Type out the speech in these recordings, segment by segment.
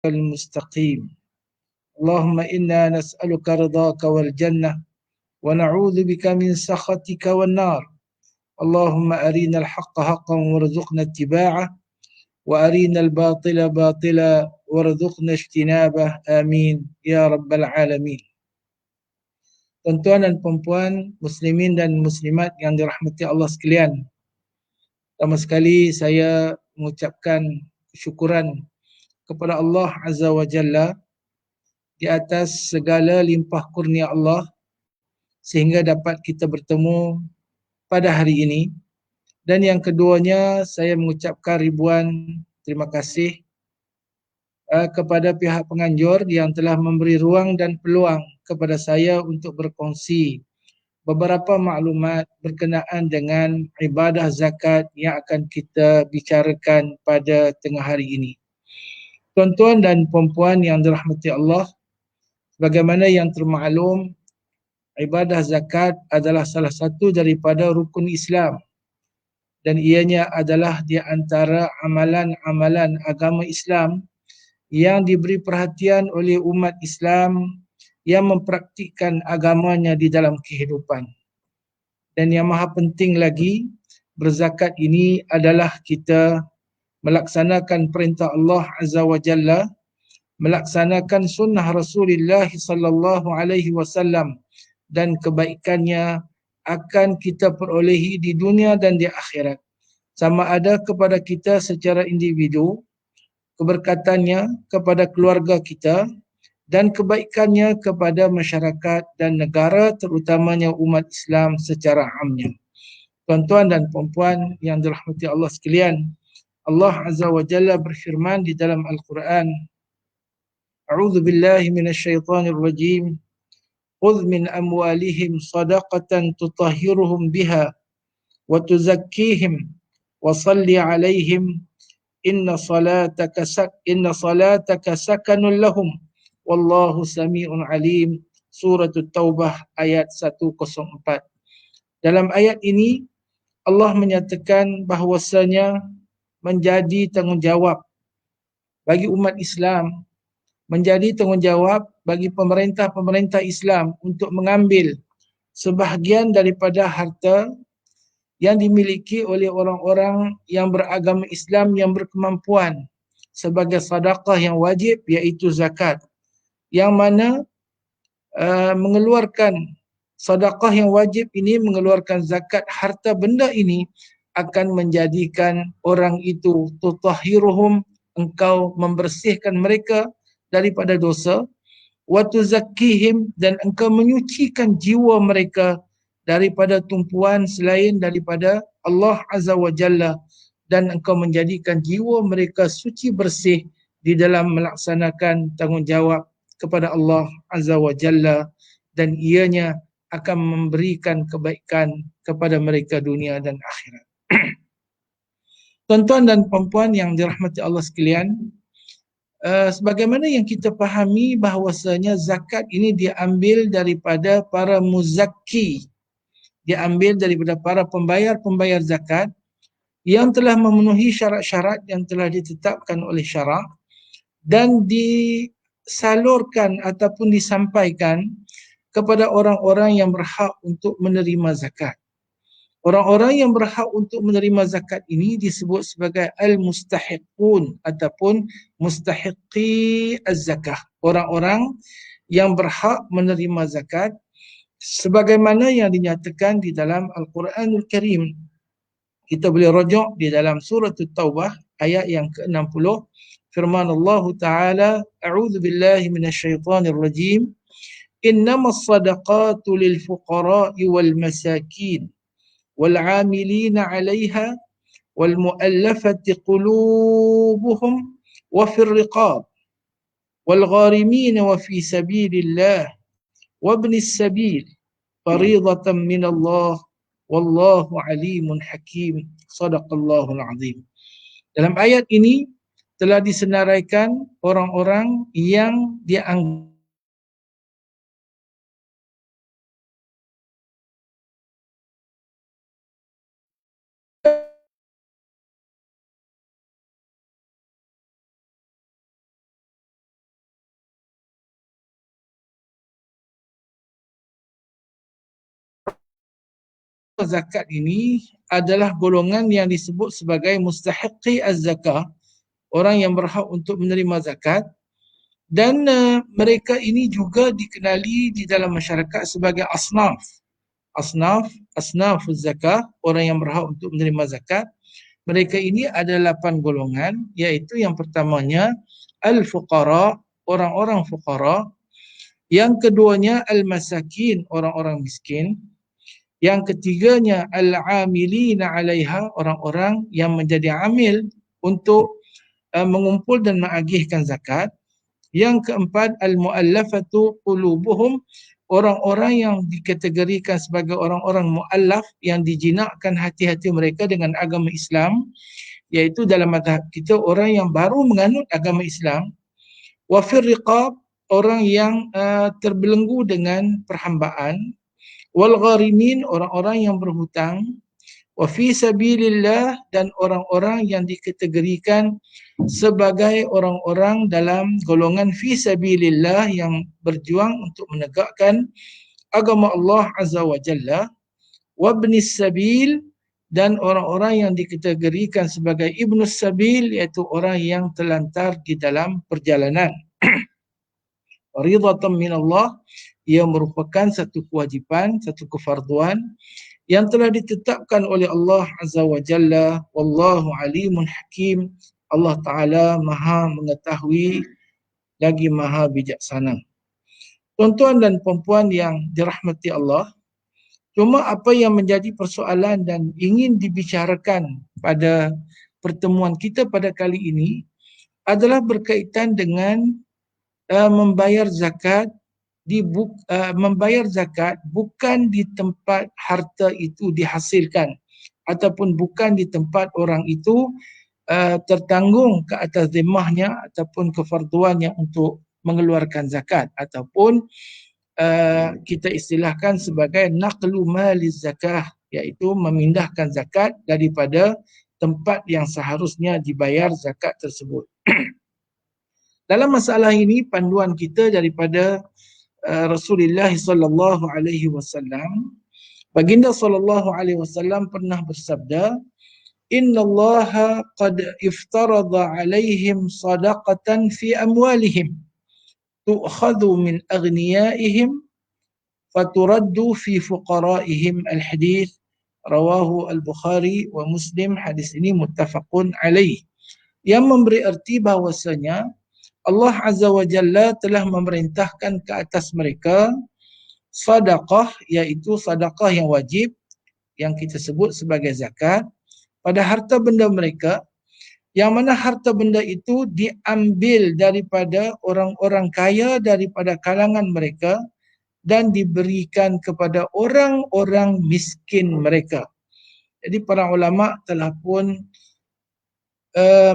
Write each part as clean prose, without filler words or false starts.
المستقيم. اللهم إنا نسألك رضاك والجنة ونعوذ بك من سخطك والنار. اللهم أرنا الحق حقا وارزقنا اتباعه وأرنا الباطل باطلا وارزقنا اجتنابه. آمين يا رب العالمين. Tuan-tuan dan puan-puan, muslimin dan muslimat yang dirahmati Allah sekalian. Pertama sekali saya mengucapkan syukuran kepada Allah Azza wa Jalla di atas segala limpah kurnia Allah sehingga dapat kita bertemu pada hari ini. Dan yang keduanya, saya mengucapkan ribuan terima kasih kepada pihak penganjur yang telah memberi ruang dan peluang kepada saya untuk berkongsi beberapa maklumat berkenaan dengan ibadah zakat yang akan kita bicarakan pada tengah hari ini. Tuan-tuan dan puan-puan yang dirahmati Allah, bagaimana yang termaklum, ibadah zakat adalah salah satu daripada rukun Islam dan ianya adalah di antara amalan-amalan agama Islam yang diberi perhatian oleh umat Islam yang mempraktikkan agamanya di dalam kehidupan. Dan yang maha penting lagi, berzakat ini adalah kita melaksanakan perintah Allah Azza wa Jalla, melaksanakan sunnah Rasulullah sallallahu alaihi wasallam, dan kebaikannya akan kita perolehi di dunia dan di akhirat. Sama ada kepada kita secara individu, keberkatannya kepada keluarga kita, dan kebaikannya kepada masyarakat dan negara, terutamanya umat Islam secara amnya. Tuan-tuan dan puan-puan yang dirahmati Allah sekalian, Allah Azza wa Jalla berfirman di dalam Al-Quran, A'udzu billahi minasyaitonir rajim. Khudh min amwalihim sadaqatan tutahhiruhum biha wa tuzakkihim wa salli 'alaihim inna salataka sakanun lahum wallahu sami'un alim. Surah At-Taubah ayat 104. Dalam ayat ini Allah menyatakan bahawasanya menjadi tanggungjawab bagi umat Islam, menjadi tanggungjawab bagi pemerintah-pemerintah Islam untuk mengambil sebahagian daripada harta yang dimiliki oleh orang-orang yang beragama Islam yang berkemampuan sebagai sedekah yang wajib, iaitu zakat, yang mana mengeluarkan sedekah yang wajib ini, mengeluarkan zakat harta benda ini akan menjadikan orang itu tutahhiruhum, engkau membersihkan mereka daripada dosa, wa tuzakkihim, dan engkau menyucikan jiwa mereka daripada tumpuan selain daripada Allah Azza wa Jalla, dan engkau menjadikan jiwa mereka suci bersih di dalam melaksanakan tanggungjawab kepada Allah Azza wa Jalla, dan ianya akan memberikan kebaikan kepada mereka dunia dan akhirat. Tuan-tuan dan puan-puan yang dirahmati Allah sekalian, sebagaimana yang kita fahami bahawasanya zakat ini diambil daripada para muzakki, diambil daripada para pembayar-pembayar zakat yang telah memenuhi syarat-syarat yang telah ditetapkan oleh syarak dan disalurkan ataupun disampaikan kepada orang-orang yang berhak untuk menerima zakat. Orang-orang yang berhak untuk menerima zakat ini disebut sebagai al-mustahiqun ataupun mustahiqi az-zakah. Orang-orang yang berhak menerima zakat sebagaimana yang dinyatakan di dalam Al-Quranul Karim. Kita boleh rujuk di dalam surah At-Taubah ayat yang ke-60. Firman Allah Ta'ala, A'udzu billahi minasyaitonir rajim. Innamas sadaqatu lil fuqara'i wal masakin wal 'amilina 'alayha wal mu'allafati qulubuhum wa fir riqab wal gharimin wa fi sabilillah wa ibnis sabil fariidatan min Allah wallahu alimun hakim. Sadaqallahul azim. Dalam ayat ini telah disenaraikan orang-orang yang dianggap zakat ini adalah golongan yang disebut sebagai mustahiqi az-zakah, orang yang berhak untuk menerima zakat, dan mereka ini juga dikenali di dalam masyarakat sebagai asnaf. Asnafuz zakah, orang yang berhak untuk menerima zakat. Mereka ini ada 8 golongan, iaitu yang pertamanya al-fuqara, orang-orang fuqara. Yang keduanya al-masakin, orang-orang miskin. Yang ketiganya al-amilina 'alaiha, orang-orang yang menjadi amil untuk mengumpul dan mengagihkan zakat. Yang keempat al-muallafatu qulubuhum, orang-orang yang dikategorikan sebagai orang-orang muallaf, yang dijinakkan hati-hati mereka dengan agama Islam, iaitu dalam mazhab kita orang yang baru menganut agama Islam. Wa fir riqab, orang yang terbelenggu dengan perhambaan. Wal gharimin, orang-orang yang berhutang. Wa fi sabilillah, dan orang-orang yang dikategorikan sebagai orang-orang dalam golongan fi sabilillah, yang berjuang untuk menegakkan agama Allah Azza wa Jalla. Wa ibnis sabil, dan orang-orang yang dikategorikan sebagai ibnus sabil, iaitu orang yang terlantar di dalam perjalanan. Ridhatan minallah, ia merupakan satu kewajipan, satu kefarduan yang telah ditetapkan oleh Allah Azza wa Jalla. Wallahu alimun hakim. Allah Ta'ala maha mengetahui lagi maha bijaksana. Tuan-tuan dan puan-puan yang dirahmati Allah, cuma apa yang menjadi persoalan dan ingin dibicarakan pada pertemuan kita pada kali ini adalah berkaitan dengan membayar zakat membayar zakat bukan di tempat harta itu dihasilkan, ataupun bukan di tempat orang itu tertanggung ke atas zimmahnya ataupun kefarduannya untuk mengeluarkan zakat, ataupun kita istilahkan sebagai naqlu maliz zakah, iaitu memindahkan zakat daripada tempat yang seharusnya dibayar zakat tersebut. Dalam masalah ini, panduan kita daripada Rasulullah sallallahu alaihi wasallam, baginda sallallahu alaihi wasallam pernah bersabda, innallaha qad iftarada alaihim sadaqatan fi amwalihim tu'khadhu min aghniyaihim faturaddu fi fuqaraihim. Al-hadith rawahu al-Bukhari wa Muslim. Hadis ini muttafaqun alaih, yang memberi erti bahwasanya Allah Azza wa Jalla telah memerintahkan ke atas mereka sedekah, iaitu sedekah yang wajib, yang kita sebut sebagai zakat, pada harta benda mereka, yang mana harta benda itu diambil daripada orang-orang kaya daripada kalangan mereka dan diberikan kepada orang-orang miskin mereka. Jadi para ulama telah pun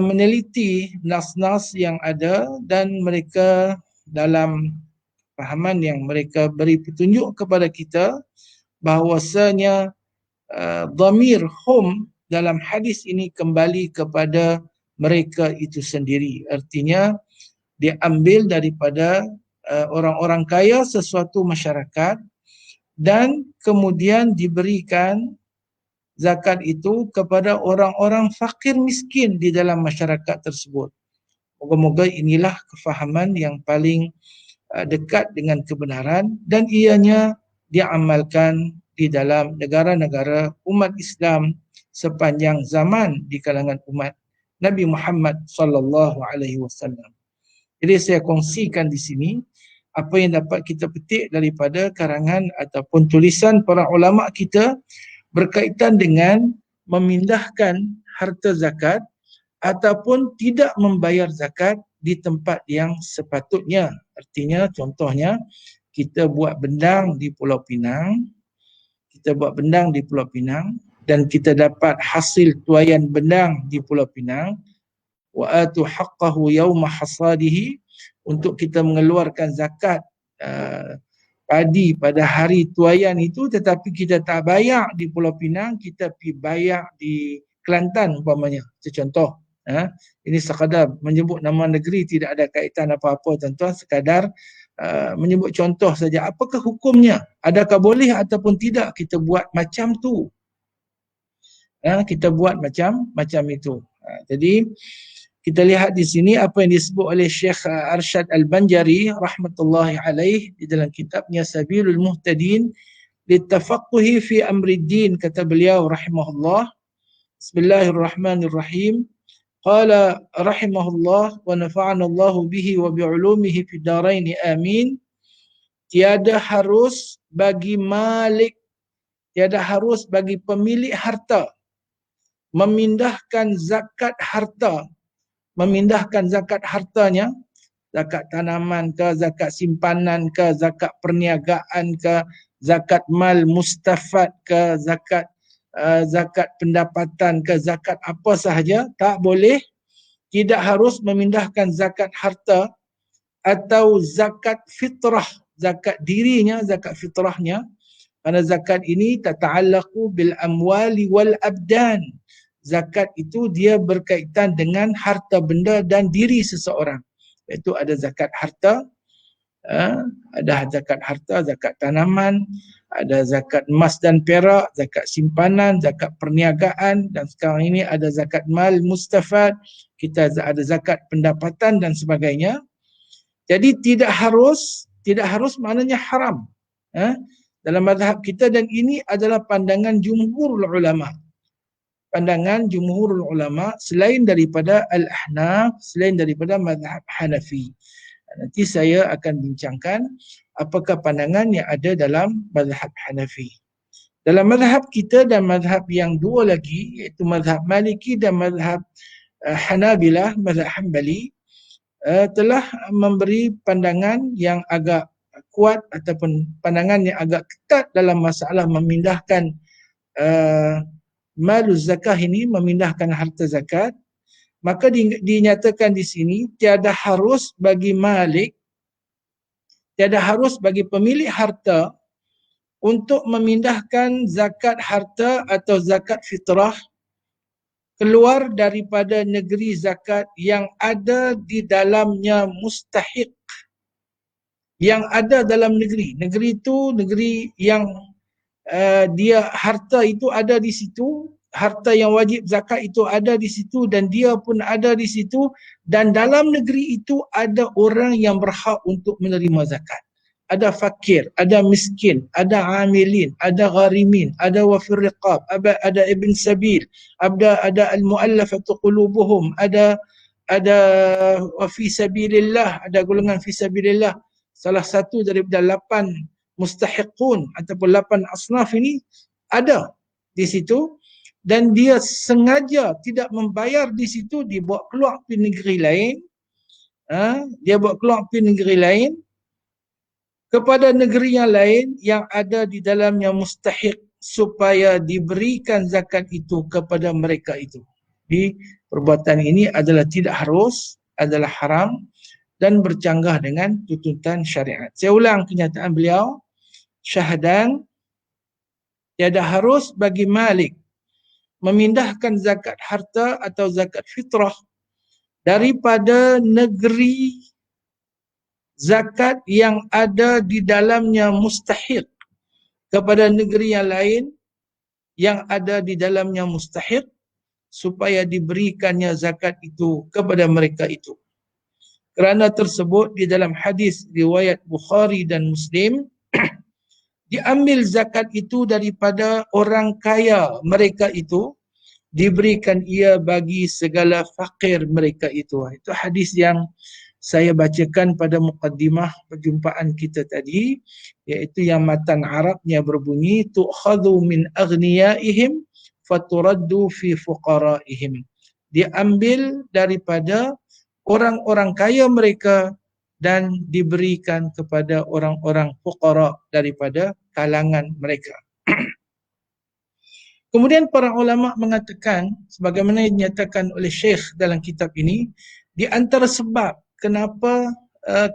meneliti nas-nas yang ada, dan mereka dalam fahaman yang mereka beri petunjuk kepada kita bahawasanya dhamir hum dalam hadis ini kembali kepada mereka itu sendiri. Artinya diambil daripada orang-orang kaya sesuatu masyarakat dan kemudian diberikan zakat itu kepada orang-orang fakir miskin di dalam masyarakat tersebut. Moga-moga inilah kefahaman yang paling dekat dengan kebenaran, dan ianya diamalkan di dalam negara-negara umat Islam sepanjang zaman di kalangan umat Nabi Muhammad sallallahu alaihi wasallam. Jadi saya kongsikan di sini apa yang dapat kita petik daripada karangan ataupun tulisan para ulama kita berkaitan dengan memindahkan harta zakat ataupun tidak membayar zakat di tempat yang sepatutnya. Artinya contohnya kita buat bendang di Pulau Pinang, dan kita dapat hasil tuaian bendang di Pulau Pinang, wa atu haqqahu yawma hasadihi, untuk kita mengeluarkan zakat padi pada hari tuaian itu, tetapi kita tak bayar di Pulau Pinang, kita pergi bayar di Kelantan umpamanya. Itu contoh. Ini sekadar menyebut nama negeri, tidak ada kaitan apa-apa tuan-tuan, sekadar menyebut contoh saja. Apakah hukumnya? Adakah boleh ataupun tidak kita buat macam tu? Kita buat macam itu. Jadi kita lihat di sini apa yang disebut oleh Syekh Arsyad Al-Banjari rahmatullahi alaih di dalam kitabnya Sabilul Muhtadin litafaqquhi fi amri din, kata beliau rahimahullah. Bismillahirrahmanirrahim. Qala rahimahullah wa nafa'ana Allah bihi wa bi'ulumihi fid dharain amin. Tiada harus bagi malik, tiada harus bagi pemilik harta memindahkan zakat hartanya, zakat tanaman ke, zakat simpanan ke, zakat perniagaan ke, zakat mal mustafad ke, zakat pendapatan ke, zakat apa sahaja, tak boleh. Tidak harus memindahkan zakat harta atau zakat fitrah, zakat dirinya, zakat fitrahnya. Kerana zakat ini tata'allaqu bil amwali wal abdan. Zakat itu dia berkaitan dengan harta benda dan diri seseorang. Iaitu ada zakat harta, ada zakat harta, zakat tanaman, ada zakat emas dan perak, zakat simpanan, zakat perniagaan, dan sekarang ini ada zakat mal mustafad, kita ada zakat pendapatan dan sebagainya. Jadi tidak harus maknanya haram dalam mazhab kita, dan ini adalah pandangan jumhurul ulama. Pandangan jumhurul ulama selain daripada Al-Ahnaf, selain daripada mazhab Hanafi. Nanti saya akan bincangkan apakah pandangan yang ada dalam mazhab Hanafi. Dalam mazhab kita dan mazhab yang dua lagi, iaitu mazhab Maliki dan mazhab Hanabilah, mazhab Hanbali, telah memberi pandangan yang agak kuat ataupun pandangan yang agak ketat dalam masalah memindahkan maluz zakah ini, memindahkan harta zakat. Maka dinyatakan di sini tiada harus bagi malik, tiada harus bagi pemilik harta untuk memindahkan zakat harta atau zakat fitrah keluar daripada negeri zakat yang ada di dalamnya mustahik, yang ada dalam negeri. Negeri itu negeri yang dia harta itu ada di situ, harta yang wajib zakat itu ada di situ, dan dia pun ada di situ, dan dalam negeri itu ada orang yang berhak untuk menerima zakat. Ada fakir, ada miskin, ada amilin, ada gharimin, ada wafir riqab, ada ibn sabil, ada al-muallafatu qulubuhum, ada fi sabilillah, ada golongan fi sabilillah. Salah satu daripada 8 mustahiqun ataupun 8 asnaf ini ada di situ, dan dia sengaja tidak membayar di situ, dibawa keluar pergi negeri lain, dia bawa keluar pergi negeri lain, kepada negeri yang lain yang ada di dalamnya mustahik, supaya diberikan zakat itu kepada mereka itu. Di perbuatan ini adalah tidak harus, adalah haram dan bercanggah dengan tuntutan syariat. Saya ulang kenyataan beliau. Syahdan, tiada harus bagi malik memindahkan zakat harta atau zakat fitrah daripada negeri zakat yang ada di dalamnya mustahik kepada negeri yang lain yang ada di dalamnya mustahik, supaya diberikannya zakat itu kepada mereka itu. Kerana tersebut di dalam hadis riwayat Bukhari dan Muslim, diambil zakat itu daripada orang kaya mereka itu, diberikan ia bagi segala fakir mereka itu. Itu hadis yang saya bacakan pada muqaddimah perjumpaan kita tadi, iaitu yang matan Arabnya berbunyi tu'khadhu min aghniyaihim faturaddu fi fuqaraihim. Diambil daripada orang-orang kaya mereka dan diberikan kepada orang-orang fuqara daripada kalangan mereka. Kemudian para ulama mengatakan, sebagaimana dinyatakan oleh Syekh dalam kitab ini, di antara sebab kenapa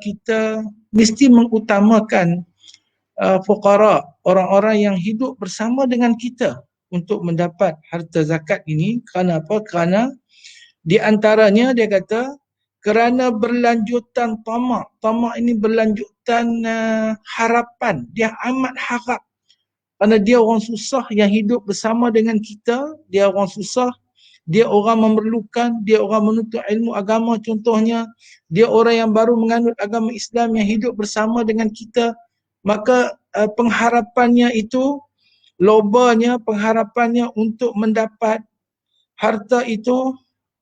kita mesti mengutamakan fuqara, orang-orang yang hidup bersama dengan kita untuk mendapat harta zakat ini, kerana apa? Kerana di antaranya dia kata kerana berlanjutan tamak. Tamak ini berlanjutan harapan. Dia amat harap. Kerana dia orang susah yang hidup bersama dengan kita. Dia orang susah. Dia orang memerlukan. Dia orang menuntut ilmu agama contohnya. Dia orang yang baru menganut agama Islam yang hidup bersama dengan kita. Maka pengharapannya itu, lobanya pengharapannya untuk mendapat harta itu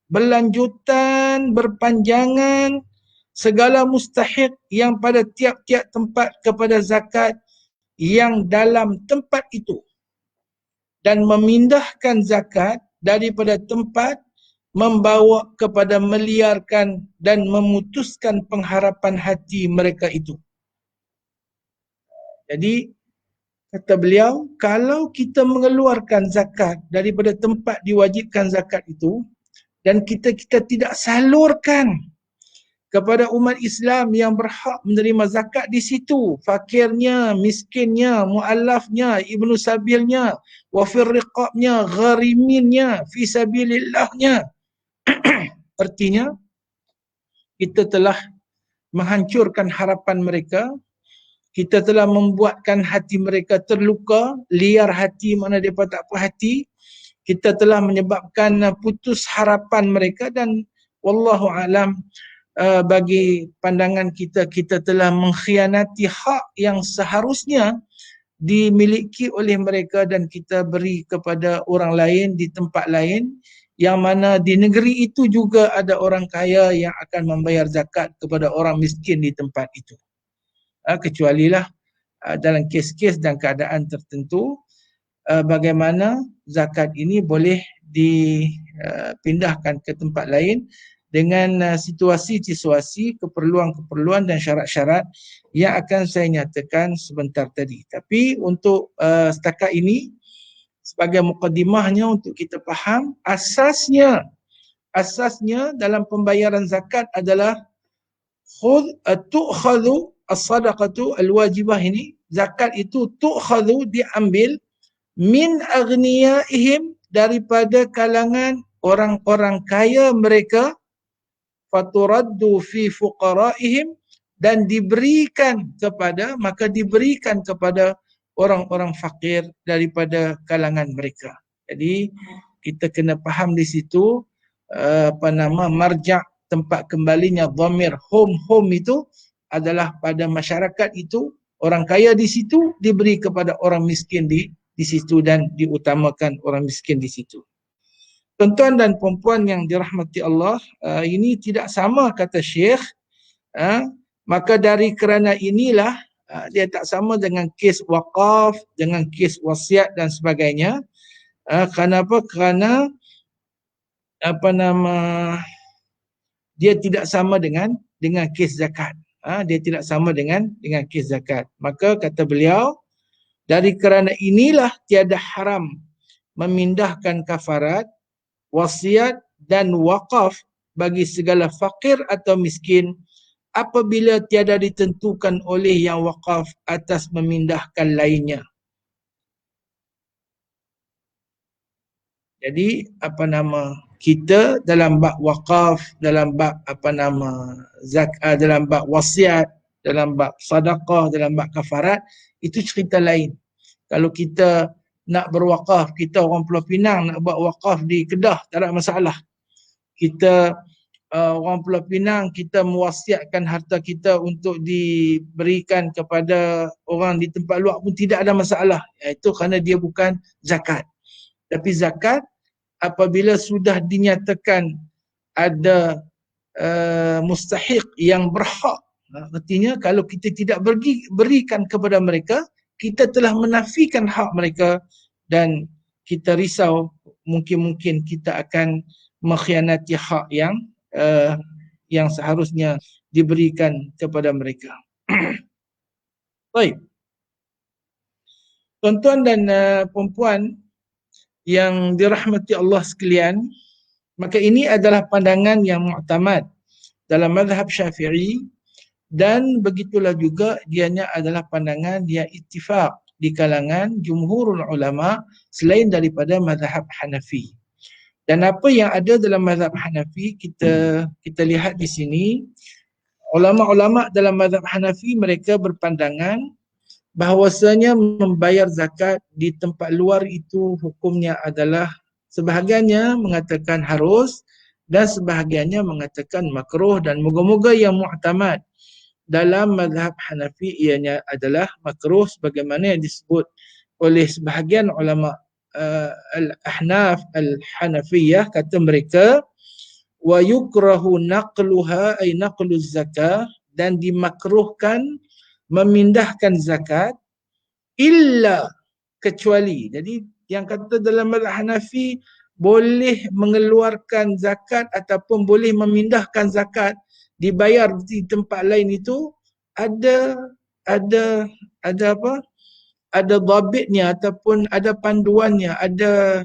berlanjutan, berpanjangan, segala mustahik yang pada tiap-tiap tempat kepada zakat yang dalam tempat itu, dan memindahkan zakat daripada tempat membawa kepada meliarkan dan memutuskan pengharapan hati mereka itu. Jadi kata beliau, kalau kita mengeluarkan zakat daripada tempat diwajibkan zakat itu, dan kita tidak salurkan kepada umat Islam yang berhak menerima zakat di situ, fakirnya, miskinnya, mu'allafnya, ibnu sabilnya, wafir riqabnya, ghariminnya, fisabilillahnya. Artinya, kita telah menghancurkan harapan mereka, kita telah membuatkan hati mereka terluka, liar hati, mana mereka tak puas hati, kita telah menyebabkan putus harapan mereka, dan wallahu alam, bagi pandangan kita, kita telah mengkhianati hak yang seharusnya dimiliki oleh mereka dan kita beri kepada orang lain di tempat lain, yang mana di negeri itu juga ada orang kaya yang akan membayar zakat kepada orang miskin di tempat itu. Kecualilah dalam kes-kes dan keadaan tertentu, bagaimana zakat ini boleh dipindahkan ke tempat lain dengan situasi-situasi, keperluan-keperluan dan syarat-syarat yang akan saya nyatakan sebentar tadi. Tapi untuk setakat ini, sebagai mukadimahnya untuk kita faham, asasnya dalam pembayaran zakat adalah tu'khadhu as-sadaqatu al-wajibah ini, zakat itu tu'khadhu, diambil, min aghniyaihim, daripada kalangan orang-orang kaya mereka, faturaddu fi fuqaraihim, dan diberikan kepada orang-orang fakir daripada kalangan mereka. Jadi kita kena faham di situ marja', tempat kembalinya dhamir home itu adalah pada masyarakat itu, orang kaya di situ diberi kepada orang miskin di situ, dan diutamakan orang miskin di situ. Tuan-tuan dan puan-puan yang dirahmati Allah, ini tidak sama kata Syekh. Maka dari kerana inilah dia tak sama dengan kes wakaf, dengan kes wasiat dan sebagainya. Kenapa? Kerana dia tidak sama dengan kes zakat. Dia tidak sama dengan kes zakat. Maka kata beliau, dari kerana inilah tiada haram memindahkan kafarat, wasiat dan wakaf bagi segala fakir atau miskin apabila tiada ditentukan oleh yang wakaf atas memindahkan lainnya. Jadi kita dalam bab wakaf, dalam bab zakat, dalam bab wasiat, dalam bab sedekah, dalam bab kafarat, itu cerita lain. Kalau kita nak berwakaf, kita orang Pulau Pinang nak buat wakaf di Kedah, tak ada masalah. Kita orang Pulau Pinang, kita mewasiatkan harta kita untuk diberikan kepada orang di tempat luar pun tidak ada masalah. Itu kerana dia bukan zakat. Tapi zakat, apabila sudah dinyatakan ada mustahik yang berhak, artinya kalau kita tidak berikan kepada mereka, kita telah menafikan hak mereka, dan kita risau mungkin kita akan mengkhianati hak yang seharusnya diberikan kepada mereka. Baik. Tuan-tuan dan puan-puan yang dirahmati Allah sekalian, maka ini adalah pandangan yang mu'tamad dalam mazhab Syafi'i, dan begitulah juga dianya adalah pandangan yang ittifaq di kalangan jumhurul ulama selain daripada mazhab Hanafi. Dan apa yang ada dalam mazhab Hanafi, kita lihat di sini, ulama-ulama dalam mazhab Hanafi mereka berpandangan bahawasanya membayar zakat di tempat luar itu hukumnya adalah sebahagiannya mengatakan harus dan sebahagiannya mengatakan makruh, dan moga-moga yang mu'tamad dalam mazhab Hanafi ianya adalah makruh sebagaimana yang disebut oleh sebahagian ulama al-Ahnaf al-Hanafiyah. Kata mereka wa yukrahu naqluha ay naqlu zakah, dan dimakruhkan memindahkan zakat illa, kecuali. Jadi yang kata dalam mazhab Hanafi boleh mengeluarkan zakat ataupun boleh memindahkan zakat dibayar di tempat lain itu ada ada ada apa? Ada dhabitnya ataupun ada panduannya, ada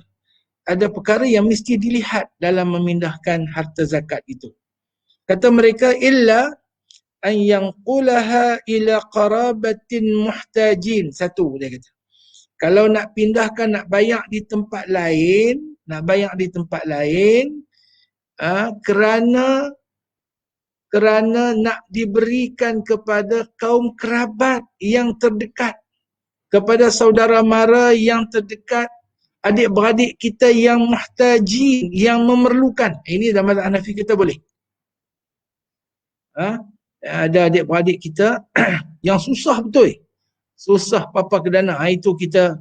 perkara yang mesti dilihat dalam memindahkan harta zakat itu. Kata mereka illa an yanqulaha ila qarabatin muhtajin. Satu dia kata. Kalau nak pindahkan, nak bayar di tempat lain, kerana nak diberikan kepada kaum kerabat yang terdekat, kepada saudara mara yang terdekat, adik-beradik kita yang muhtajin, yang memerlukan. Ini dalam mazhab Hanafi kita boleh. Ada adik-beradik kita yang susah betul, susah papa ke dana, itu kita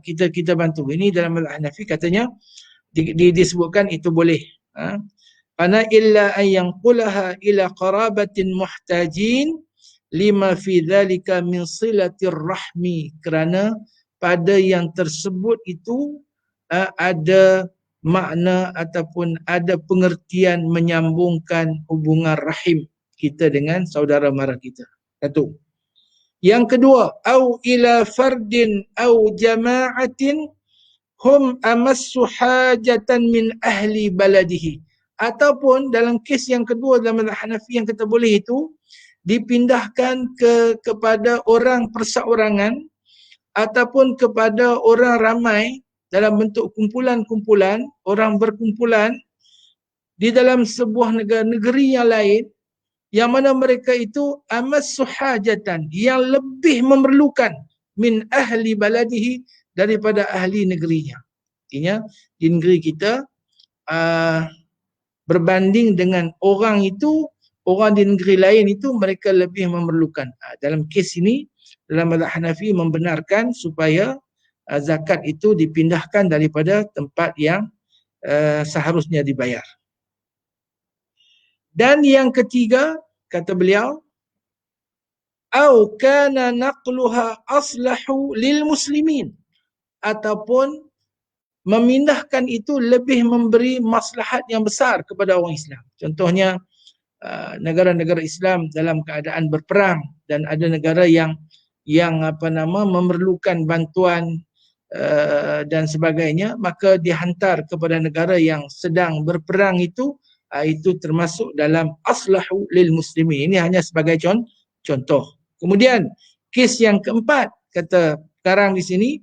bantu. Ini dalam mazhab Hanafi katanya disebutkan itu boleh. Ana illa an yanqulaha ila qarabatin muhtajin lima fi dhalika min silatir rahmi, kerana pada yang tersebut itu ada makna ataupun ada pengertian menyambungkan hubungan rahim kita dengan saudara mara kita. Satu. Yang kedua, au ila fardin au jama'atin hum amassu hajatan min ahli baladihi. Ataupun dalam kes yang kedua dalam mazhab Hanafi yang kita boleh itu dipindahkan kepada orang perseorangan ataupun kepada orang ramai dalam bentuk kumpulan-kumpulan, orang berkumpulan di dalam sebuah negeri yang lain, yang mana mereka itu amassu hajatan, yang lebih memerlukan min ahli baladihi, daripada ahli negerinya. Artinya di negeri kita berbanding dengan orang itu, orang di negeri lain itu mereka lebih memerlukan. Dalam kes ini, dalam mazhab Hanafi membenarkan supaya zakat itu dipindahkan daripada tempat yang seharusnya dibayar. Dan yang ketiga, kata beliau, au kana naqluha aslahu lil muslimin, ataupun memindahkan itu lebih memberi maslahat yang besar kepada orang Islam. Contohnya negara-negara Islam dalam keadaan berperang dan ada negara yang memerlukan bantuan dan sebagainya, maka dihantar kepada negara yang sedang berperang itu termasuk dalam aslahu lil muslimin. Ini hanya sebagai contoh. Kemudian kes yang keempat, kata sekarang di sini,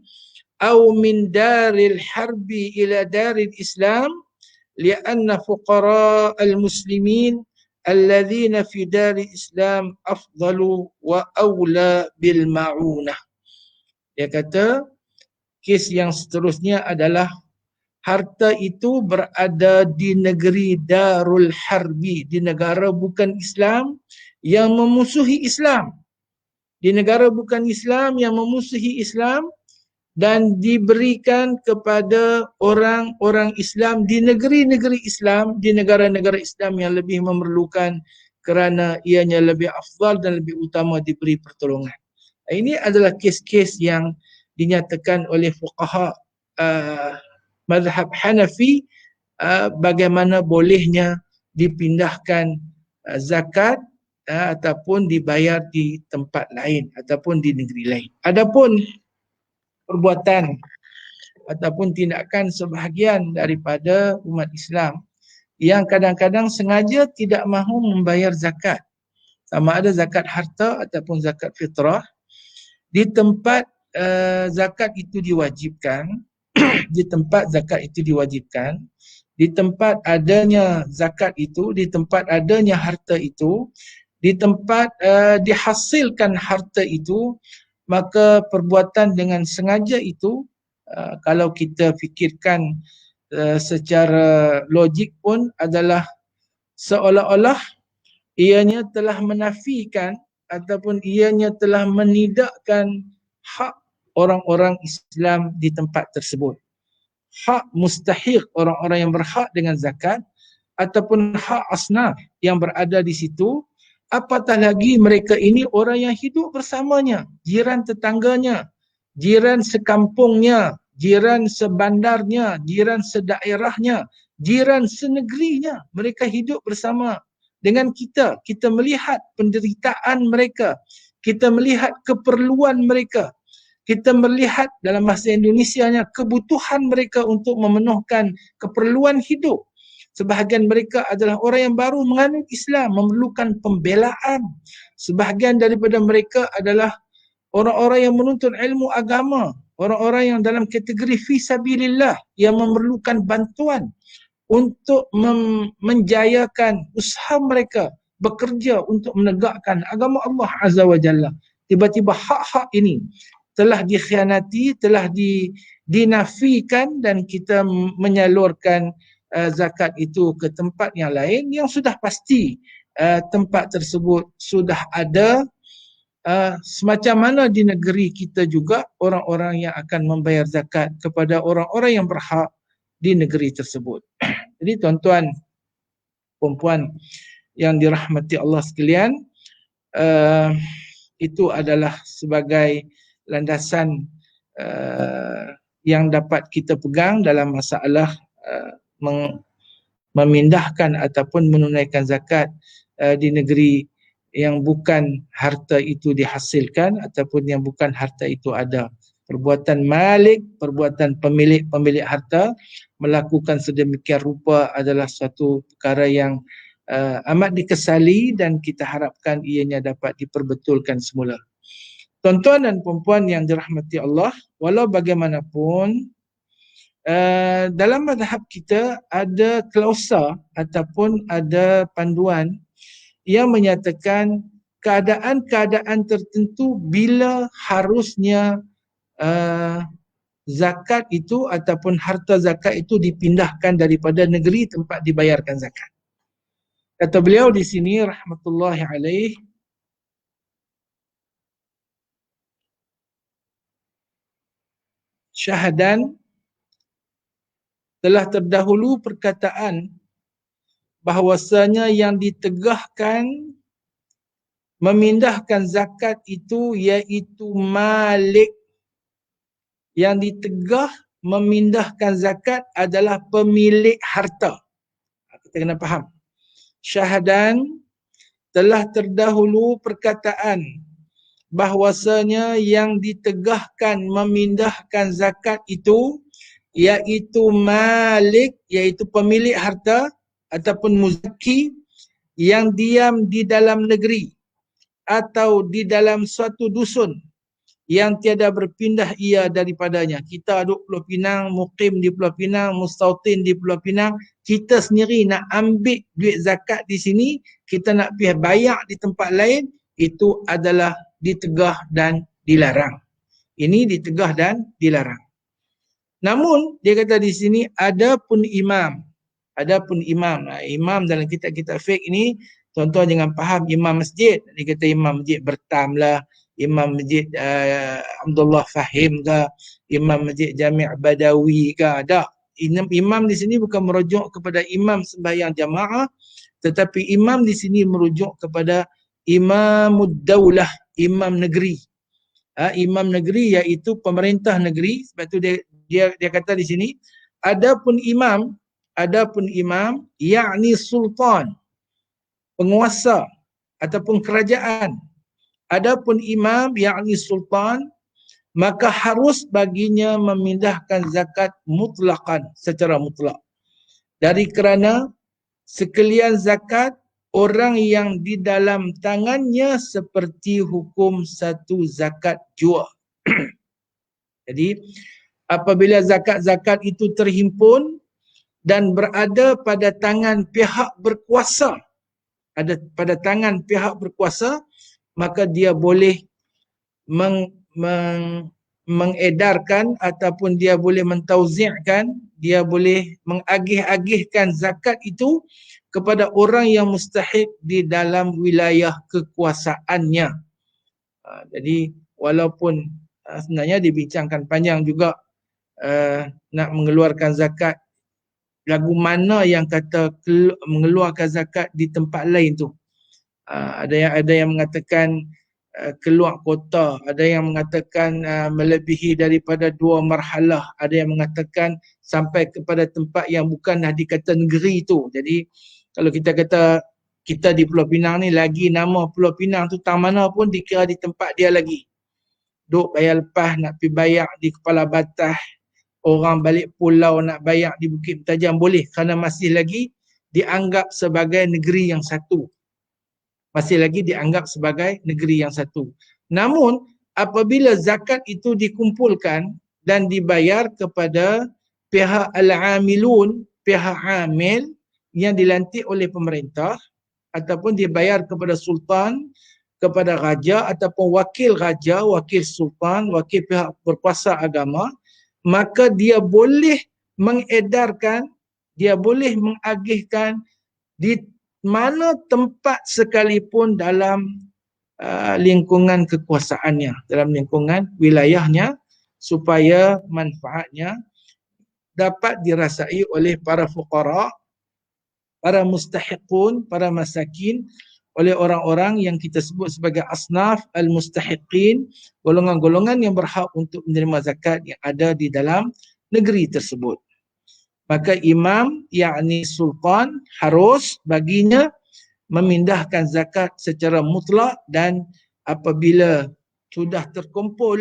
au min daril harbi ila daril islam lianna fuqara al-muslimin alladhina fi daril islam afdalu wa awla bil ma'unah. Dia kata kes yang seterusnya adalah harta itu berada di negeri darul harbi, di negara bukan Islam yang memusuhi Islam, di negara bukan Islam yang memusuhi Islam, dan diberikan kepada orang-orang Islam di negeri-negeri Islam, di negara-negara Islam yang lebih memerlukan, kerana ianya lebih afdal dan lebih utama diberi pertolongan. Ini adalah kes-kes yang dinyatakan oleh fuqaha mazhab Hanafi bagaimana bolehnya dipindahkan zakat ataupun dibayar di tempat lain ataupun di negeri lain. Adapun perbuatan ataupun tindakan sebahagian daripada umat Islam yang kadang-kadang sengaja tidak mahu membayar zakat, sama ada zakat harta ataupun zakat fitrah, di tempat zakat itu diwajibkan, di tempat zakat itu diwajibkan, di tempat adanya zakat itu, di tempat adanya harta itu, di tempat dihasilkan harta itu, maka perbuatan dengan sengaja itu, kalau kita fikirkan secara logik pun, adalah seolah-olah ianya telah menafikan ataupun ianya telah menidakkan hak orang-orang Islam di tempat tersebut. Hak mustahik orang-orang yang berhak dengan zakat ataupun hak asnaf yang berada di situ, apatah lagi mereka ini orang yang hidup bersamanya, jiran tetangganya, jiran sekampungnya, jiran sebandarnya, jiran sedaerahnya, jiran senegerinya. Mereka hidup bersama dengan kita. Kita melihat penderitaan mereka, kita melihat keperluan mereka, kita melihat dalam bahasa Indonesianya kebutuhan mereka untuk memenuhkan keperluan hidup. Sebahagian mereka adalah orang yang baru menganut Islam, memerlukan pembelaan. Sebahagian daripada mereka adalah orang-orang yang menuntut ilmu agama, orang-orang yang dalam kategori fisabilillah, yang memerlukan bantuan untuk menjayakan usaha mereka, bekerja untuk menegakkan agama Allah Azza wa Jalla. Tiba-tiba hak-hak ini telah dikhianati, telah dinafikan, dan kita menyalurkan zakat itu ke tempat yang lain yang sudah pasti tempat tersebut sudah ada. Semacam mana di negeri kita juga orang-orang yang akan membayar zakat kepada orang-orang yang berhak di negeri tersebut. Jadi tuan-tuan, puan-puan yang dirahmati Allah sekalian, itu adalah sebagai landasan yang dapat kita pegang dalam masalah memindahkan ataupun menunaikan zakat di negeri yang bukan harta itu dihasilkan ataupun yang bukan harta itu ada. Perbuatan malik, perbuatan pemilik harta melakukan sedemikian rupa adalah suatu perkara yang amat dikesali, dan kita harapkan ianya dapat diperbetulkan semula. Tuan-tuan dan puan-puan yang dirahmati Allah, walau bagaimanapun dalam mazhab kita ada klausa ataupun ada panduan yang menyatakan keadaan-keadaan tertentu bila harusnya zakat itu ataupun harta zakat itu dipindahkan daripada negeri tempat dibayarkan zakat. Kata beliau di sini rahmatullahi alaih, syahadan telah terdahulu perkataan bahawasanya yang ditegahkan memindahkan zakat itu iaitu malik. Yang ditegah memindahkan zakat adalah pemilik harta. Kita kena faham. Syahadan telah terdahulu perkataan bahawasanya yang ditegahkan memindahkan zakat itu iaitu malik, iaitu pemilik harta ataupun muzaki yang diam di dalam negeri atau di dalam suatu dusun yang tiada berpindah ia daripadanya. Kita duduk Pulau Pinang, mukim di Pulau Pinang, mustautin di Pulau Pinang, kita sendiri nak ambil duit zakat di sini, kita nak pergi bayar di tempat lain, itu adalah ditegah dan dilarang. Ini ditegah dan dilarang. Namun dia kata di sini adapun imam. Nah, imam dalam kitab-kitab fiqh ini, tuan-tuan jangan faham imam masjid. Dia kata imam masjid Bertam lah, imam masjid Abdullah Fahim ke, imam masjid Jami' Badawi ke. Tak. Imam di sini bukan merujuk kepada imam sembahyang jamaah, tetapi imam di sini merujuk kepada imamud daulah, imam negeri. Imam negeri iaitu pemerintah negeri. Sebab tu dia kata di sini adapun imam yakni sultan, penguasa ataupun kerajaan. Adapun imam yakni sultan, maka harus baginya memindahkan zakat mutlaqan, secara mutlak. Dari kerana sekalian zakat orang yang di dalam tangannya seperti hukum satu zakat jua. Jadi apabila zakat-zakat itu terhimpun, dan berada pada tangan pihak berkuasa, ada pada tangan pihak berkuasa, maka dia boleh mengedarkan ataupun dia boleh mentauzi'kan, dia boleh mengagih-agihkan zakat itu kepada orang yang mustahik di dalam wilayah kekuasaannya. Jadi walaupun sebenarnya dibincangkan panjang juga nak mengeluarkan zakat, lagu mana yang kata mengeluarkan zakat di tempat lain tu. Ada yang mengatakan keluar kota, ada yang mengatakan melebihi daripada 2 marhalah, ada yang mengatakan sampai kepada tempat yang bukanlah dikata negeri tu. Jadi kalau kita kata kita di Pulau Pinang ni, lagi nama Pulau Pinang tu tang mana pun dikira di tempat dia lagi. Duk bayar lepas nak pergi bayar di Kepala Batas, orang balik pulau nak bayar di Bukit Bertajam boleh, kerana masih lagi dianggap sebagai negeri yang satu. Masih lagi dianggap sebagai negeri yang satu. Namun apabila zakat itu dikumpulkan dan dibayar kepada pihak al-amilun, pihak amil yang dilantik oleh pemerintah, ataupun dibayar kepada sultan, kepada raja ataupun wakil raja, wakil sultan, wakil pihak berkuasa agama, maka dia boleh mengedarkan, dia boleh mengagihkan di mana tempat sekalipun dalam lingkungan kekuasaannya, dalam lingkungan wilayahnya, supaya manfaatnya dapat dirasai oleh para fuqara, para mustahiqun, para masakin, oleh orang-orang yang kita sebut sebagai asnaf al-mustahiqin, golongan-golongan yang berhak untuk menerima zakat yang ada di dalam negeri tersebut. Maka imam, yakni sultan, harus baginya memindahkan zakat secara mutlak, dan apabila sudah terkumpul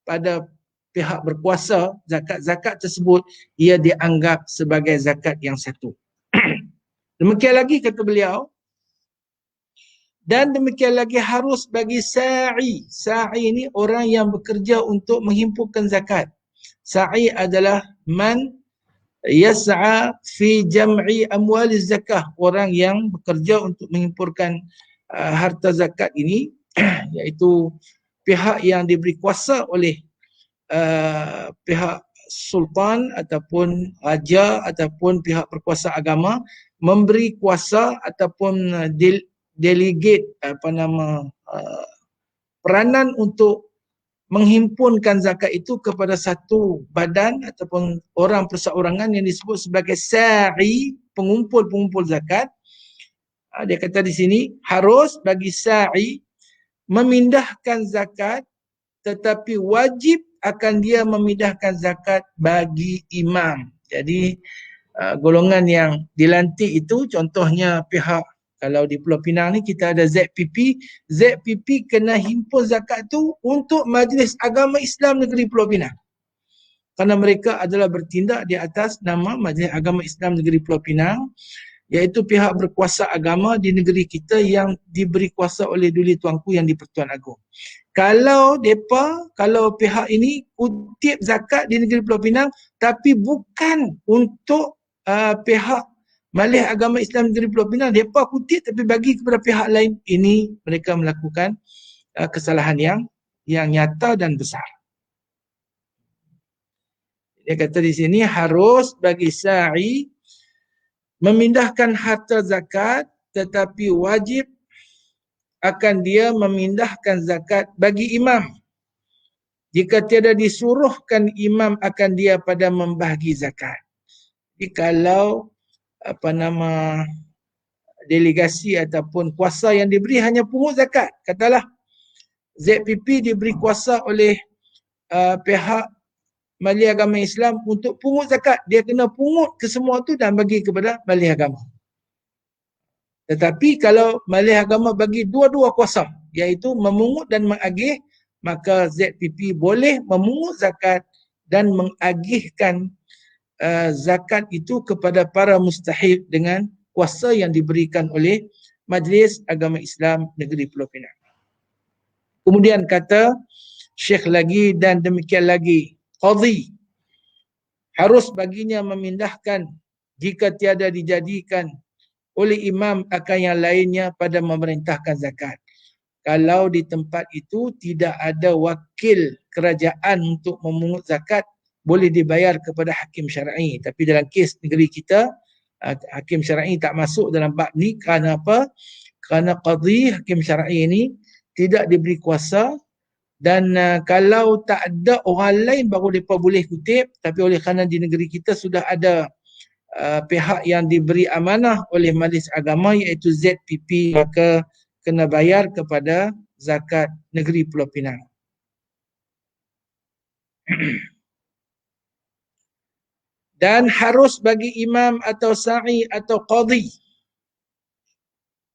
pada pihak berkuasa zakat-zakat tersebut, ia dianggap sebagai zakat yang satu. Demikian lagi kata beliau, dan demikian lagi harus bagi sa'i. Sa'i ini orang yang bekerja untuk menghimpunkan zakat. Sa'i adalah man yas'a fi jam'i amwaliz zakah, orang yang bekerja untuk menghimpunkan harta zakat ini, iaitu pihak yang diberi kuasa oleh pihak sultan ataupun raja ataupun pihak berkuasa agama, memberi kuasa ataupun delegate peranan untuk menghimpunkan zakat itu kepada satu badan ataupun orang perseorangan yang disebut sebagai sa'i, pengumpul zakat. Dia kata di sini harus bagi sa'i memindahkan zakat, tetapi wajib akan dia memindahkan zakat bagi imam. Jadi golongan yang dilantik itu, contohnya pihak, kalau di Pulau Pinang ni kita ada ZPP. ZPP kena himpun zakat tu untuk Majlis Agama Islam Negeri Pulau Pinang, kerana mereka adalah bertindak di atas nama Majlis Agama Islam Negeri Pulau Pinang, iaitu pihak berkuasa agama di negeri kita yang diberi kuasa oleh Duli Tuanku yang di-Pertuan Agong. Kalau pihak ini kutip zakat di negeri Pulau Pinang, tapi bukan untuk pihak Majlis Agama Islam Negeri Pulau Pinang, mereka kutip tapi bagi kepada pihak lain, ini mereka melakukan kesalahan yang nyata dan besar. Dia kata di sini harus bagi sa'i memindahkan harta zakat, tetapi wajib akan dia memindahkan zakat bagi imam. Jika tiada disuruhkan imam akan dia pada membahagi zakat. Jadi kalau delegasi ataupun kuasa yang diberi hanya pungut zakat, katalah ZPP diberi kuasa oleh pihak Majlis Agama Islam untuk pungut zakat, dia kena pungut ke semua tu dan bagi kepada Majlis Agama. Tetapi kalau Majlis Agama bagi dua-dua kuasa, iaitu memungut dan mengagih, maka ZPP boleh memungut zakat dan mengagihkan zakat itu kepada para mustahik dengan kuasa yang diberikan oleh Majlis Agama Islam Negeri Pulau Pinang. Kemudian kata Syekh lagi, dan demikian lagi qadhi, harus baginya memindahkan jika tiada dijadikan oleh imam akan yang lainnya pada memerintahkan zakat. Kalau di tempat itu tidak ada wakil kerajaan untuk memungut zakat, boleh dibayar kepada hakim syar'i. Tapi dalam kes negeri kita, hakim syar'i tak masuk dalam bab ni. Kerana apa? Kerana qadhi hakim syar'i ini tidak diberi kuasa, dan kalau tak ada orang lain baru mereka boleh kutip. Tapi oleh kerana di negeri kita sudah ada pihak yang diberi amanah oleh Majlis Agama iaitu ZPP, maka kena bayar kepada zakat negeri Pulau Pinang. Dan harus bagi imam atau sa'i atau qadhi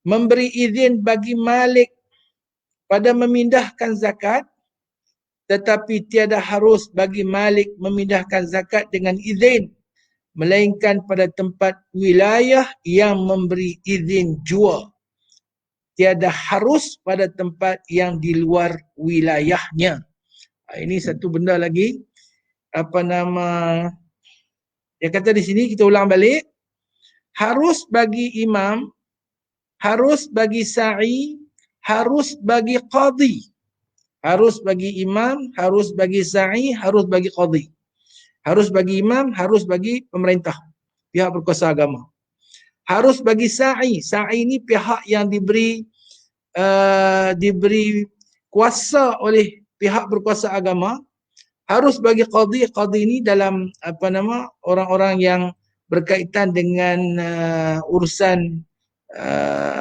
memberi izin bagi malik pada memindahkan zakat, tetapi tiada harus bagi malik memindahkan zakat dengan izin, melainkan pada tempat wilayah yang memberi izin jual. Tiada harus pada tempat yang di luar wilayahnya. Ini satu benda lagi. Dia kata di sini, kita ulang balik. Harus bagi imam, harus bagi sa'i, harus bagi qadhi. Harus bagi imam, harus bagi sa'i, harus bagi qadhi. Harus bagi imam, harus bagi pemerintah, pihak berkuasa agama. Harus bagi sa'i. Sa'i ni pihak yang diberi kuasa oleh pihak berkuasa agama. Harus bagi qadhi. Qadhi ni dalam orang-orang yang berkaitan dengan urusan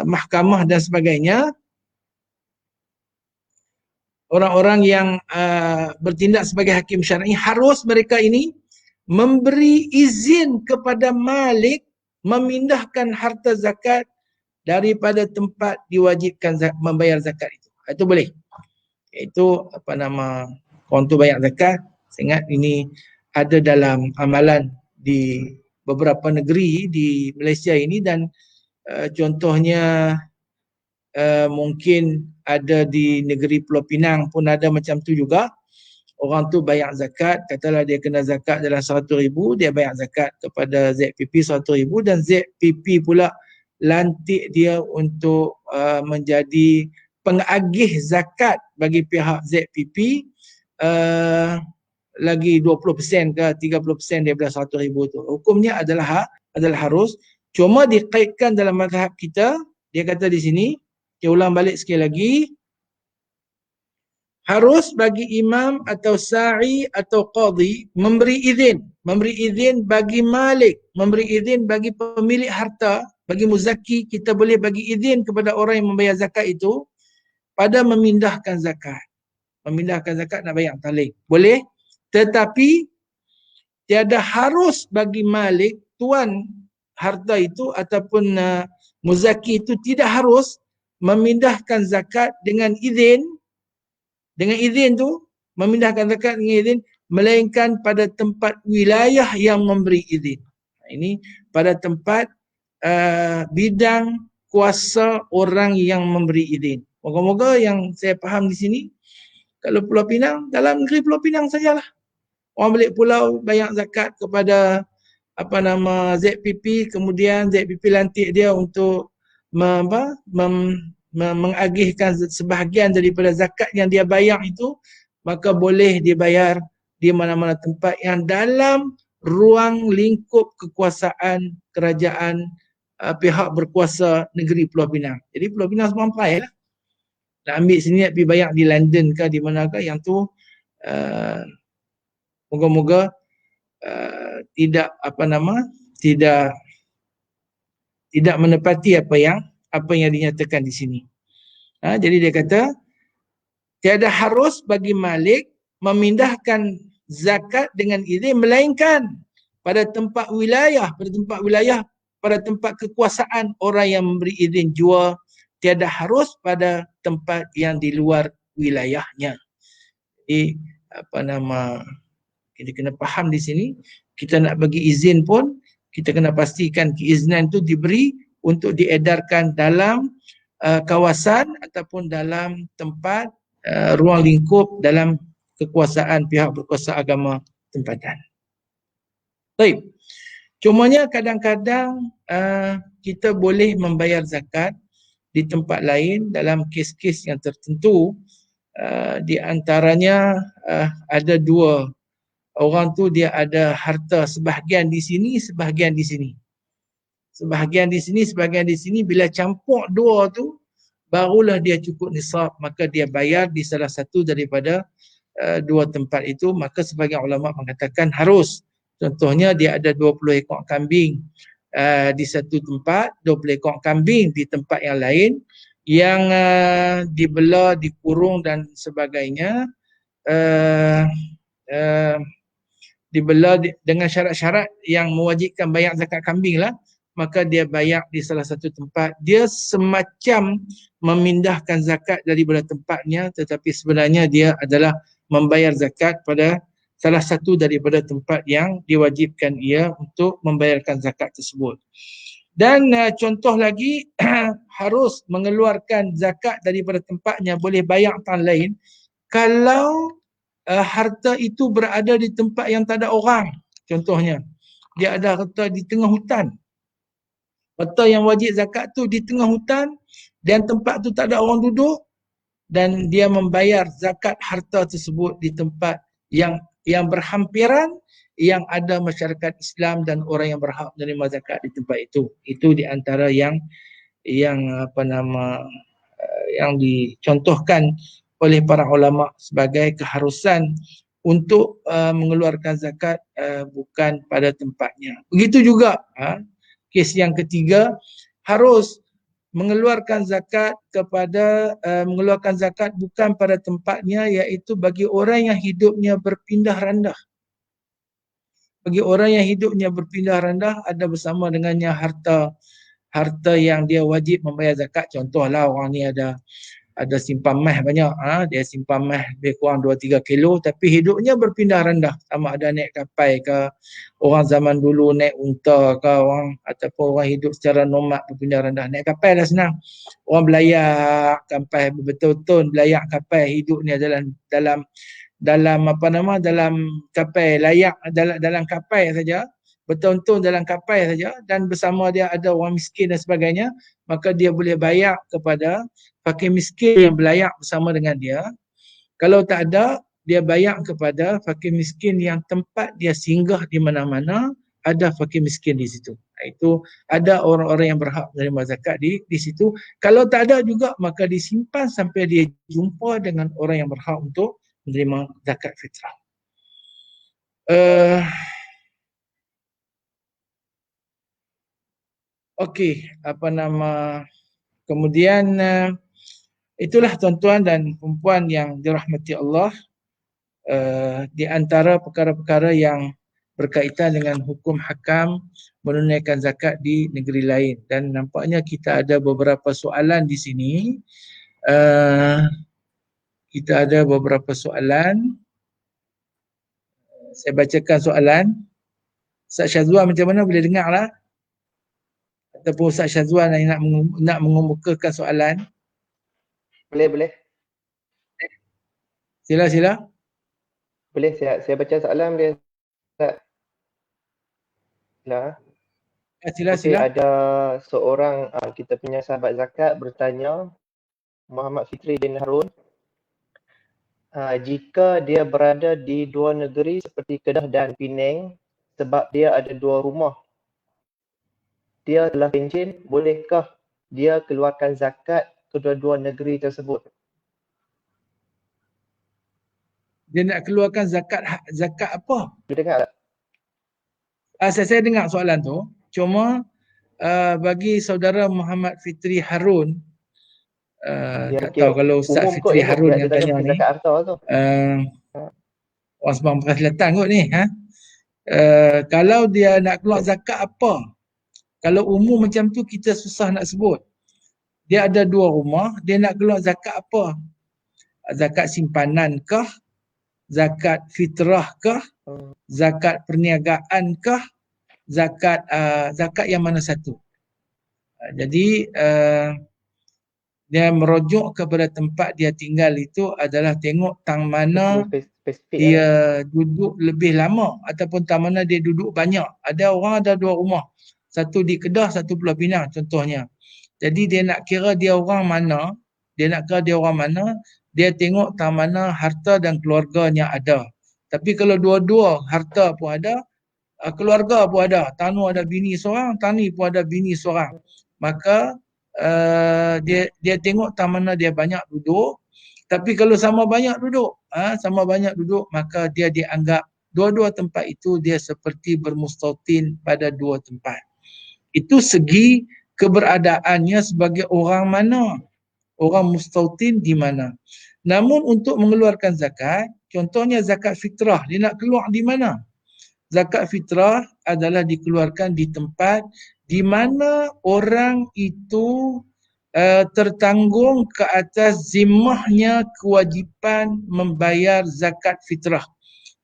mahkamah dan sebagainya. Orang-orang yang bertindak sebagai hakim syar'i, harus mereka ini memberi izin kepada malik memindahkan harta zakat daripada tempat diwajibkan membayar zakat itu. Itu boleh. Itu orang tu bayar zakat. Saya ingat ini ada dalam amalan di beberapa negeri di Malaysia ini, dan contohnya mungkin ada di negeri Pulau Pinang pun ada macam tu juga. Orang tu bayar zakat, katalah dia kena zakat dalam 100,000, dia bayar zakat kepada ZPP 100,000, dan ZPP pula lantik dia untuk menjadi pengagih zakat bagi pihak ZPP lagi 20% ke 30% daripada 100,000 tu. Hukumnya adalah harus. Cuma dikaitkan dalam mazhab kita, dia kata di sini, saya ulang balik sekali lagi, harus bagi imam atau sa'i atau qadhi memberi izin bagi malik, memberi izin bagi pemilik harta, bagi muzaki. Kita boleh bagi izin kepada orang yang membayar zakat itu pada memindahkan zakat. Memindahkan zakat nak bayar talik, boleh. Tetapi tiada harus bagi malik, tuan harta itu ataupun muzaki itu tidak harus memindahkan zakat dengan izin. Dengan izin tu, memindahkan zakat dengan izin, melainkan pada tempat wilayah yang memberi izin. Ini pada tempat bidang kuasa orang yang memberi izin. Moga-moga yang saya faham di sini, kalau Pulau Pinang, dalam negeri Pulau Pinang sajalah. Orang balik pulau bayar zakat kepada ZPP, kemudian ZPP lantik dia untuk mengagihkan sebahagian daripada zakat yang dia bayar itu, maka boleh dibayar di mana-mana tempat yang dalam ruang lingkup kekuasaan kerajaan pihak berkuasa negeri Pulau Pinang. Jadi Pulau Pinang semampai lah. Nak ambil sini, nak pergi bayar di London ke di manakah, yang tu moga-moga tidak menepati apa yang dinyatakan di sini. Jadi dia kata tiada harus bagi malik memindahkan zakat dengan izin, melainkan pada tempat wilayah, pada tempat kekuasaan orang yang memberi izin jual. Tiada harus pada tempat yang di luar wilayahnya. Jadi kita kena faham di sini, kita nak bagi izin pun kita kena pastikan keizinan itu diberi untuk diedarkan dalam kawasan ataupun dalam tempat ruang lingkup dalam kekuasaan pihak berkuasa agama tempatan. Baik. Cumanya kadang-kadang kita boleh membayar zakat di tempat lain dalam kes-kes yang tertentu. Di antaranya ada dua orang tu, dia ada harta sebahagian di sini, sebahagian di sini. Sebahagian di sini, sebahagian di sini. Bila campur dua tu, barulah dia cukup nisab. Maka dia bayar di salah satu daripada dua tempat itu. Maka sebagian ulama mengatakan harus. Contohnya dia ada 20 ekor kambing di satu tempat, 20 ekor kambing di tempat yang lain, yang dibela, dikurung dan sebagainya, dibela dengan syarat-syarat yang mewajibkan bayar zakat kambing lah. Maka dia bayar di salah satu tempat. Dia semacam memindahkan zakat daripada tempatnya, tetapi sebenarnya dia adalah membayar zakat pada salah satu daripada tempat yang diwajibkan ia untuk membayarkan zakat tersebut. Dan contoh lagi, harus mengeluarkan zakat daripada tempatnya, boleh bayar tempat lain kalau harta itu berada di tempat yang tak ada orang. Contohnya, dia ada harta di tengah hutan. Harta yang wajib zakat tu di tengah hutan dan tempat tu tak ada orang duduk, dan dia membayar zakat harta tersebut di tempat yang berhampiran, yang ada masyarakat Islam dan orang yang berhak menerima zakat di tempat itu. Itu di antara yang yang dicontohkan oleh para ulama sebagai keharusan untuk mengeluarkan zakat bukan pada tempatnya. Begitu juga kes yang ketiga, harus mengeluarkan zakat mengeluarkan zakat bukan pada tempatnya, iaitu bagi orang yang hidupnya berpindah randah. Bagi orang yang hidupnya berpindah randah, ada bersama dengannya harta yang dia wajib membayar zakat. Contohlah orang ni ada simpan mah banyak, dia simpan mah lebih kurang 2-3 kilo, tapi hidupnya berpindah rendah, sama ada naik kapal ke, orang zaman dulu naik unta ke, ataupun orang hidup secara nomad berpindah rendah. Naik kapal dah senang, orang belayak kapal betul-betul, belayak kapal, hidup ni dalam kapal, layak dalam kapal saja, bertonton dalam kapal saja, dan bersama dia ada orang miskin dan sebagainya, maka dia boleh bayar kepada fakir miskin yang belayak bersama dengan dia. Kalau tak ada, dia bayar kepada fakir miskin yang tempat dia singgah di mana-mana, ada fakir miskin di situ. Itu ada orang-orang yang berhak menerima zakat di situ. Kalau tak ada juga, maka disimpan sampai dia jumpa dengan orang yang berhak untuk menerima zakat fitrah. Okey, kemudian itulah tuan-tuan dan puan-puan yang dirahmati Allah, di antara perkara-perkara yang berkaitan dengan hukum hakam menunaikan zakat di negeri lain. Dan nampaknya kita ada beberapa soalan di sini. Kita ada beberapa soalan. Saya bacakan soalan. Ustaz Syazwan macam mana, boleh dengar lah? Ataupun Ustaz Syazwan nak mengemukakan soalan? Boleh. Sila. Boleh, saya baca soalan dia. Sila. Sila. Ada seorang kita punya sahabat zakat bertanya, Muhammad Fitri bin Harun, jika dia berada di dua negeri seperti Kedah dan Penang, sebab dia ada dua rumah, dia telah pencen, bolehkah dia keluarkan zakat kedua-dua negeri tersebut? Dia nak keluarkan zakat apa? Boleh dengar tak? Saya dengar soalan tu. Cuma bagi saudara Muhammad Fitri Harun, tak tahu kalau Ustaz Fitri Harun yang tanya ni, orang Sabang Perak Selatan kot ni. Kalau dia nak keluar zakat apa? Kalau umum macam tu kita susah nak sebut. Dia ada dua rumah, dia nak keluar zakat apa? Zakat simpanan kah? Zakat fitrah kah? Zakat perniagaan kah? Zakat yang mana satu? Jadi Dia merujuk kepada tempat dia tinggal itu adalah tengok tang mana Spesifik lah. dia duduk lebih lama ataupun tang mana dia duduk banyak. Ada orang ada 2 rumah. Satu di Kedah, satu Pulau Pinang contohnya. Jadi dia nak kira dia orang mana, dia tengok tang mana harta dan keluarganya ada. Tapi kalau dua-dua harta pun ada, keluarga pun ada, tanu ada bini seorang, tani pun ada bini seorang, maka dia tengok tang mana dia banyak duduk. Tapi kalau sama banyak duduk, maka dia dianggap dua-dua tempat itu dia seperti bermustautin pada 2 tempat. Itu segi keberadaannya sebagai orang mana, orang mustautin di mana. Namun untuk mengeluarkan zakat, contohnya zakat fitrah, dia nak keluar di mana? Zakat fitrah adalah dikeluarkan di tempat di mana orang itu tertanggung ke atas zimmahnya kewajipan membayar zakat fitrah,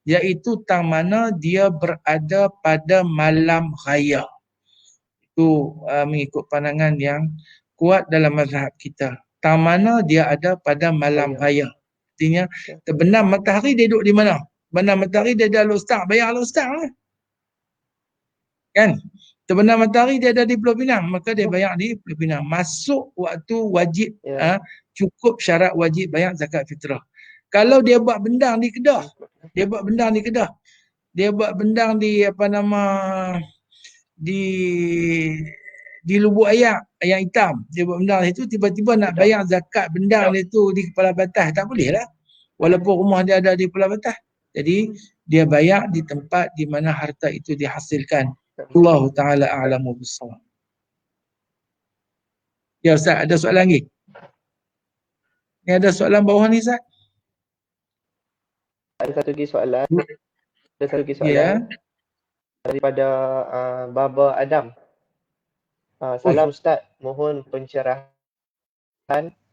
iaitu tang mana dia berada pada malam raya. Itu mengikut pandangan yang kuat dalam mazhab kita. Tang mana dia ada pada malam raya. Artinya terbenam matahari dia duduk di mana? Terbenam matahari dia ada al-ustaz, bayar al-ustaz lah. Kan? Terbenam matahari dia ada di Pulau Pinang, maka dia bayar di Pulau Pinang. Masuk waktu wajib, cukup syarat wajib bayar zakat fitrah. Kalau dia buat bendang di Kedah, dia buat bendang di di Lubuk Ayak, Ayam Hitam, dia buat bendang itu, tiba-tiba nak bayar zakat bendang dia tu di Kepala Batas, tak boleh lah. Walaupun rumah dia ada di Kepala Batas. Jadi dia bayar di tempat di mana harta itu dihasilkan. Allah Ta'ala a'lamu bissawab. Ya Ustaz, ada soalan lagi? Ni ada soalan bawah ni Ustaz? Ada satu lagi soalan. Daripada Baba Adam. Salam Ustaz, mohon pencerahan.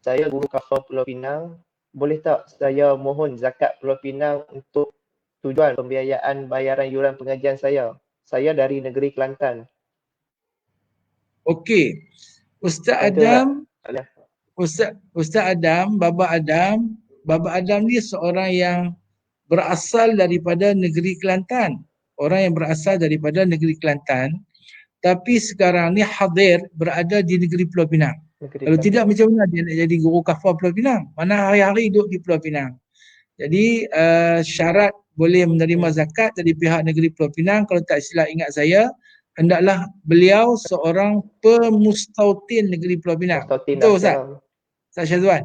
Saya guru kafar Pulau Pinang. Boleh tak saya mohon zakat Pulau Pinang untuk tujuan pembiayaan bayaran yuran pengajian saya? Saya dari negeri Kelantan. Okey. Ustaz Adam, Baba Adam ni seorang yang berasal daripada negeri Kelantan. Orang yang berasal daripada negeri Kelantan, tapi sekarang ni hadir berada di negeri Pulau Pinang. Kalau tidak, macam mana dia nak jadi guru kafar Pulau Pinang? Mana hari-hari duduk di Pulau Pinang. Jadi syarat boleh menerima zakat dari pihak negeri Pulau Pinang, kalau tak silap ingat saya, hendaklah beliau seorang pemustautin negeri Pulau Pinang. Betul Ustaz? Ustaz Syazwan?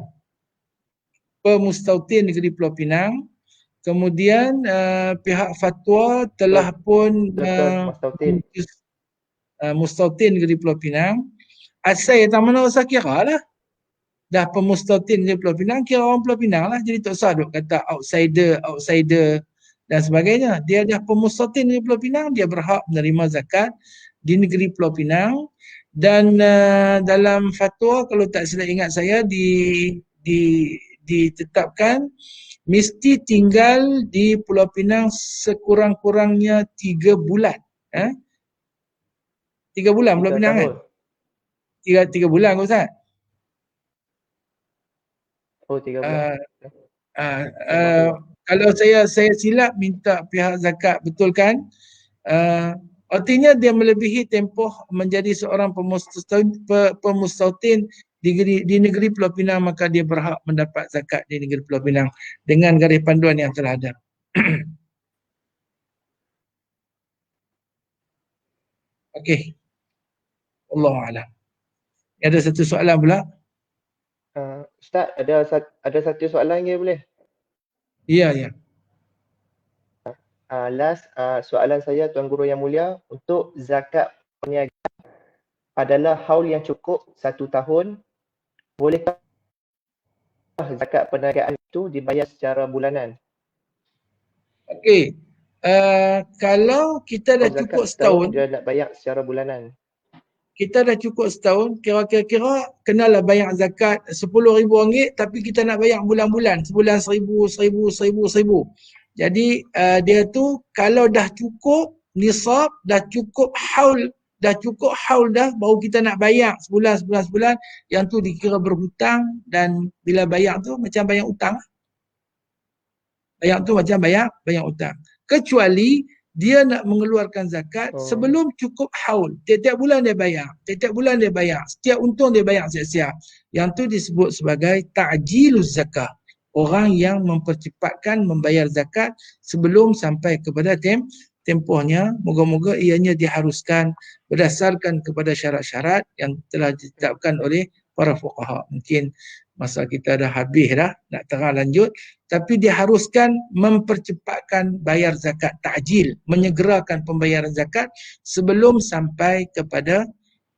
Pemustautin negeri Pulau Pinang. Kemudian pihak fatwa telah pun mustautin negeri Pulau Pinang. Asal yang tak mana usah kira lah. Dah pemustautin negeri Pulau Pinang, kira orang Pulau Pinang lah. Jadi tak usah duk kata outsider dan sebagainya. Dia dah pemustautin negeri Pulau Pinang, dia berhak menerima zakat di negeri Pulau Pinang. Dan dalam fatwa, kalau tak silap ingat saya, ditetapkan mesti tinggal di Pulau Pinang sekurang-kurangnya 3 bulan. 3 bulan Pulau Pinang kan? 3 bulan ke Ustaz? 3 bulan. Kalau saya silap minta pihak zakat betulkan, artinya dia melebihi tempoh menjadi seorang pemustautin di negeri Pulau Pinang, maka dia berhak mendapat zakat di negeri Pulau Pinang dengan garis panduan yang telah ada. Okey. Allahu a'lam. Ada satu soalan pula. Ustaz, ada satu soalan lagi boleh? Ya. Last soalan saya Tuan Guru yang mulia, untuk zakat perniagaan adalah haul yang cukup 1 tahun, bolehkah zakat perniagaan itu dibayar secara bulanan? Okey. Kalau kita dah cukup setahun, dia nak bayar secara bulanan. Kita dah cukup setahun, kira-kira kenalah bayar zakat RM10,000, tapi kita nak bayar bulan-bulan, sebulan RM1,000. Jadi dia tu kalau dah cukup nisab, dah cukup haul dah cukup haul dah, baru kita nak bayar sebulan, yang tu dikira berhutang, dan bila bayar tu macam bayar hutang. Bayar tu macam bayar hutang. Kecuali dia nak mengeluarkan zakat sebelum cukup haul. Tiap-tiap bulan dia bayar. Setiap untung dia bayar siap-siap. Yang tu disebut sebagai ta'jiluz zakah. Orang yang mempercepatkan membayar zakat sebelum sampai kepada tempohnya. Moga-moga ianya diharuskan berdasarkan kepada syarat-syarat yang telah ditetapkan oleh para fuqaha. Mungkin masa kita dah habis dah, nak terang lanjut. Tapi diharuskan mempercepatkan bayar zakat, ta'jil, menyegerakan pembayaran zakat sebelum sampai kepada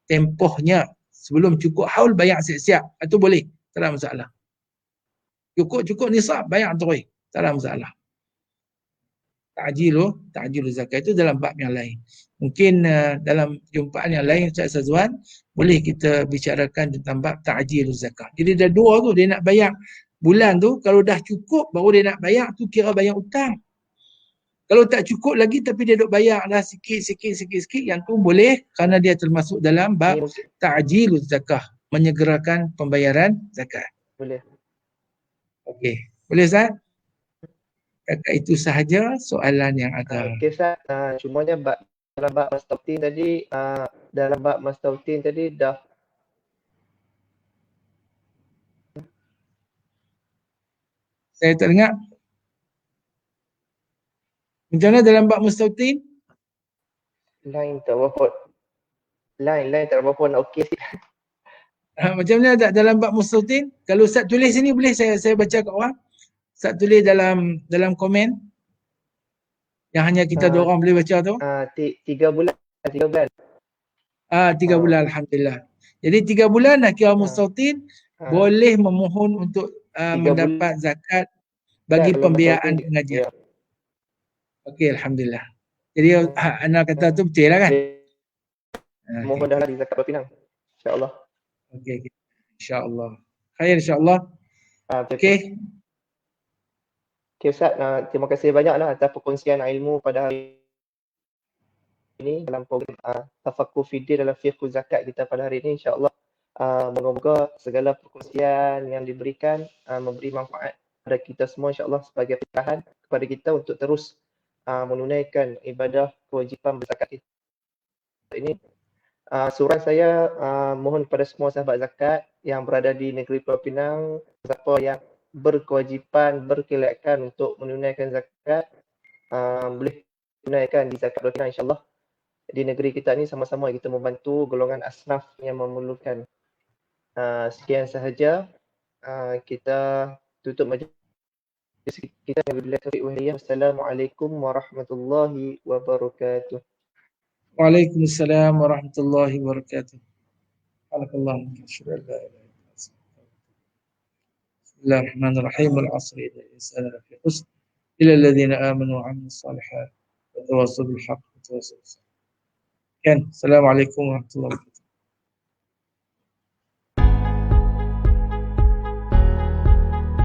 tempohnya. Sebelum cukup haul, bayar siap-siap. Itu boleh, tak ada masalah. Cukup nisab, bayar terus, tak ada masalah. Ta'jil zakat itu dalam bab yang lain. Mungkin dalam jumpaan yang lain Ustaz Sazwan boleh kita bicarakan tentang bab ta'jil zakat. Jadi dah dua tu, dia nak bayar bulan tu, kalau dah cukup baru dia nak bayar, tu kira bayar hutang. Kalau tak cukup lagi tapi dia duk bayar lah sikit, yang tu boleh kerana dia termasuk dalam bab ta'jil zakah, menyegerakan pembayaran zakat. Boleh. Okey. Boleh Ustaz? Kakak itu sahaja soalan yang ada. Okey Ustaz, cumanya dalam bab mastautin tadi, dah Saya tak dengar. Macam mana dalam bab mustautin? Line tak berapa nak okey sikit. Macam mana dalam bab mustautin? Kalau Ustaz tulis sini boleh saya baca kat orang. Ustaz tulis dalam komen. Yang hanya kita dua orang boleh baca tu. 3 bulan. 3 bulan, alhamdulillah. Jadi 3 bulan dah kira mustautin, boleh memohon untuk mendapat zakat bagi pembiayaan pengajian. Okey, alhamdulillah. Jadi anak kata tu betul lah kan? Mohon dah lari zakat berpinang. InsyaAllah. Okey. InsyaAllah. Khair insyaAllah. Okey. Okey Ustaz, terima kasih banyaklah atas perkongsian ilmu pada hari ini dalam program Tafaqquh Fiddin dalam fiqh zakat kita pada hari ini, insyaAllah. Moga-moga segala perkongsian yang diberikan memberi manfaat kepada kita semua, insyaAllah, sebagai pencerahan kepada kita untuk terus menunaikan ibadah kewajipan berzakat kita ini. Suran saya mohon kepada semua sahabat zakat yang berada di negeri Pulau Pinang, siapa yang berkewajipan, berkelayakan untuk menunaikan zakat, boleh tunaikan di zakat Pulau Pinang, insyaAllah. Di negeri kita ni sama-sama kita membantu golongan asnaf yang memerlukan. Sekian sahaja, kita tutup majlis kita. Wassalamualaikum warahmatullahi wabarakatuh. Waalaikumsalam warahmatullahi wabarakatuh. Barakallahu fiik. Bismillahirrahmanirrahim. Al-'asr idza al-insana lafi khusr illa alladhina amanu wa 'amilus shalihat wa tawassaw bil haqq wa tawassaw bis sabr. Assalamualaikum warahmatullahi wabarakatuh.